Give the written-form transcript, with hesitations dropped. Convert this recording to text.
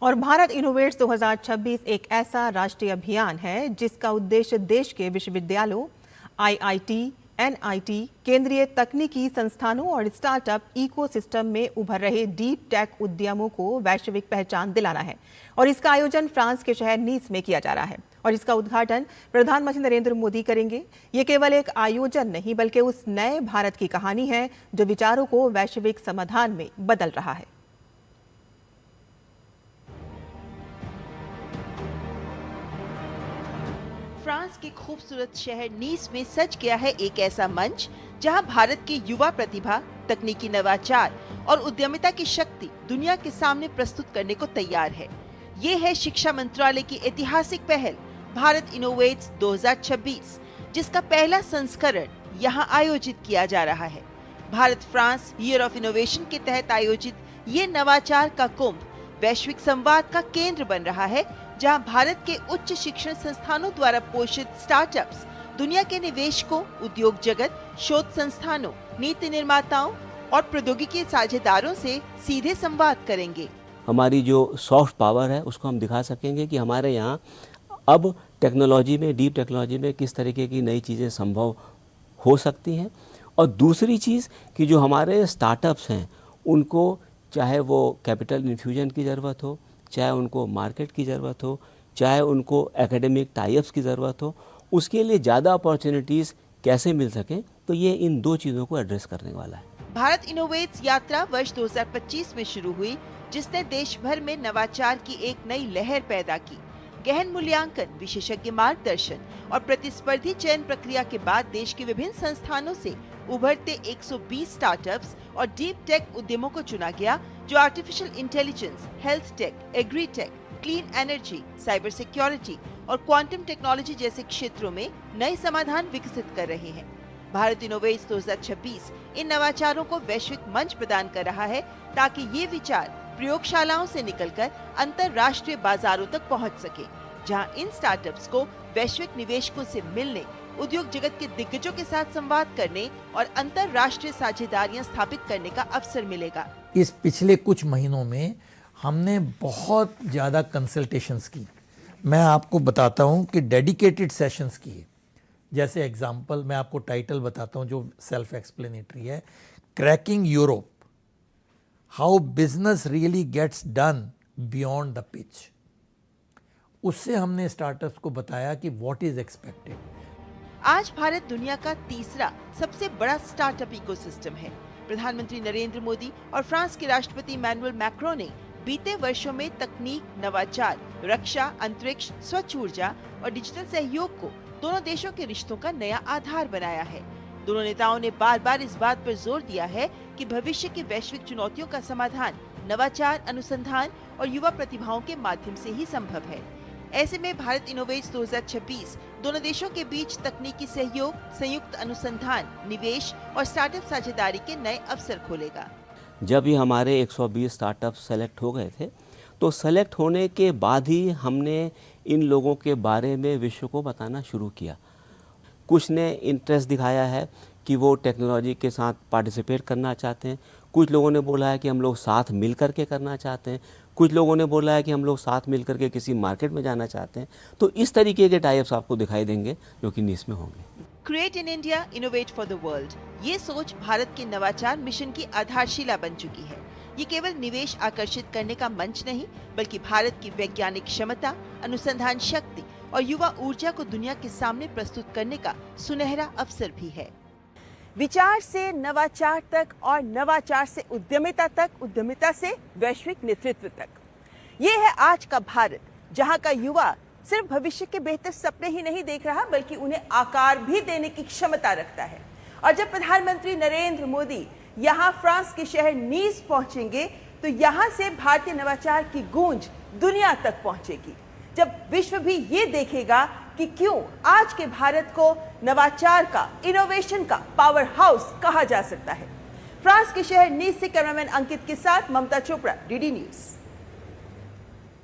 और भारत इनोवेट्स 2026 एक ऐसा राष्ट्रीय अभियान है जिसका उद्देश्य देश के विश्वविद्यालयों, आईआईटी, एनआईटी, केंद्रीय तकनीकी संस्थानों और स्टार्टअप इकोसिस्टम में उभर रहे डीप टेक उद्यमों को वैश्विक पहचान दिलाना है। और इसका आयोजन फ्रांस के शहर नीस में किया जा रहा है और इसका उद्घाटन प्रधानमंत्री नरेंद्र मोदी करेंगे। ये केवल एक आयोजन नहीं बल्कि उस नए भारत की कहानी है जो विचारों को वैश्विक समाधान में बदल रहा है। फ्रांस के खूबसूरत शहर नीस में सज गया है एक ऐसा मंच जहां भारत की युवा प्रतिभा, तकनीकी नवाचार और उद्यमिता की शक्ति दुनिया के सामने प्रस्तुत करने को तैयार है। ये है शिक्षा मंत्रालय की ऐतिहासिक पहल भारत इनोवेट्स 2026, जिसका पहला संस्करण यहां आयोजित किया जा रहा है। Bharat France year of innovation के तहत आयोजित ये नवाचार का कुंभ वैश्विक संवाद का केंद्र बन रहा है, जहां भारत के उच्च शिक्षण संस्थानों द्वारा पोषित स्टार्टअप्स दुनिया के निवेशकों, उद्योग जगत, शोध संस्थानों, नीति निर्माताओं और प्रौद्योगिकी साझेदारों से सीधे संवाद करेंगे। हमारी जो सॉफ्ट पावर है उसको हम दिखा सकेंगे कि हमारे यहाँ अब टेक्नोलॉजी में, डीप टेक्नोलॉजी में किस तरीके की नई चीज़ें संभव हो सकती हैं। और दूसरी चीज़ कि जो हमारे स्टार्टअप्स हैं उनको चाहे वो कैपिटल इन्फ्यूजन की ज़रूरत हो, चाहे उनको मार्केट की ज़रूरत हो, चाहे उनको एकेडमिक टाइप्स की ज़रूरत हो, उसके लिए ज़्यादा अपॉर्चुनिटीज़ कैसे मिल सकें, तो ये इन दो चीज़ों को एड्रेस करने वाला है। भारत इनोवेट्स यात्रा वर्ष 2025 में शुरू हुई, जिसने देश भर में नवाचार की एक नई लहर पैदा की। गहन मूल्यांकन, विशेषज्ञ मार्गदर्शन और प्रतिस्पर्धी चयन प्रक्रिया के बाद देश के विभिन्न संस्थानों से उभरते 120 स्टार्टअप्स और डीप टेक उद्यमों को चुना गया, जो artificial intelligence, health take, agri tech, clean energy, cyber security और क्वांटम टेक्नोलॉजी जैसे क्षेत्रों में नए समाधान विकसित कर रहे हैं। भारत इनोवेट्स 2026 इन नवाचारों को वैश्विक मंच प्रदान कर रहा है ताकि ये विचार प्रयोगशालाओं से निकलकर अंतरराष्ट्रीय बाजारों तक पहुंच सके, जहां इन स्टार्टअप्स को वैश्विक निवेशकों से मिलने, उद्योग जगत के दिग्गजों के साथ संवाद करने और अंतरराष्ट्रीय साझेदारियां स्थापित करने का अवसर मिलेगा। इस पिछले कुछ महीनों में हमने बहुत ज़्यादा कंसल्टेशंस की। मैं आपको बताता हूं कि डेडिकेटेड सेशंस किए। जैसे एग्जांपल मैं आपको टाइटल बताता हूं जो सेल्फ एक्सप्लेनेटरी है, cracking Europe, how business really gets done beyond the pitch. उससे हमने स्टार्टअप्स को बताया कि व्हाट इज एक्सपेक्टेड। आज भारत दुनिया का तीसरा सबसे बड़ा स्टार्टअप इकोसिस्टम है। प्रधानमंत्री नरेंद्र मोदी और फ्रांस के राष्ट्रपति इमैनुअल मैक्रों ने बीते वर्षों में तकनीक, नवाचार, रक्षा, अंतरिक्ष, स्वच्छ ऊर्जा और डिजिटल सहयोग को दोनों देशों के रिश्तों का नया आधार बनाया है। दोनों नेताओं ने बार बार इस बात पर जोर दिया है कि भविष्य की वैश्विक चुनौतियों का समाधान नवाचार, अनुसंधान और युवा प्रतिभाओं के माध्यम से ही संभव है। ऐसे में भारत इनोवेट्स 2026 दोनों देशों के बीच तकनीकी सहयोग, संयुक्त अनुसंधान, निवेश और स्टार्टअप साझेदारी के नए अवसर खोलेगा। जब ये हमारे 120 स्टार्टअप सेलेक्ट हो गए थे, तो सेलेक्ट होने के बाद ही हमने इन लोगों के बारे में विश्व को बताना शुरू किया। कुछ ने इंटरेस्ट दिखाया है कि वो टेक्नोलॉजी के साथ पार्टिसिपेट करना चाहते हैं, कुछ लोगों ने बोला है कि हम लोग साथ मिल कर के करना चाहते हैं, कुछ लोगों ने बोला है कि हम लोग साथ मिल कर के किसी मार्केट में जाना चाहते हैं। तो इस तरीके के टाइप्स आपको दिखाई देंगे जो कि नीस में होंगे। Create in India, innovate for the world, ये सोच भारत के नवाचार मिशन की आधारशिला बन चुकी है। ये केवल निवेश आकर्षित करने का मंच नहीं, बल्कि भारत की वैज्ञानिक क्षमता, अनुसंधान शक्ति और युवा ऊर्जा को दुनिया के सामने प्रस्तुत करने का सुनहरा अवसर भी है। विचार से नवाचार तक और नवाचार से उद्यमिता तक, उद्यमिता से वैश्विक नेतृत्व तक, ये है आज का भारत, जहां का युवा सिर्फ भविष्य के बेहतर सपने ही नहीं देख रहा, बल्कि उन्हें आकार भी देने की क्षमता रखता है। और जब प्रधानमंत्री नरेंद्र मोदी यहाँ फ्रांस के शहर नीस पहुंचेंगे, तो यहाँ से भारतीय नवाचार की गूंज दुनिया तक पहुंचेगी, जब विश्व भी ये देखेगा कि क्यों आज के भारत को नवाचार का, इनोवेशन का पावर हाउस कहा जा सकता है। फ्रांस के शहर नीस से कैमरामैन अंकित के साथ ममता चोपड़ा, डीडी न्यूज।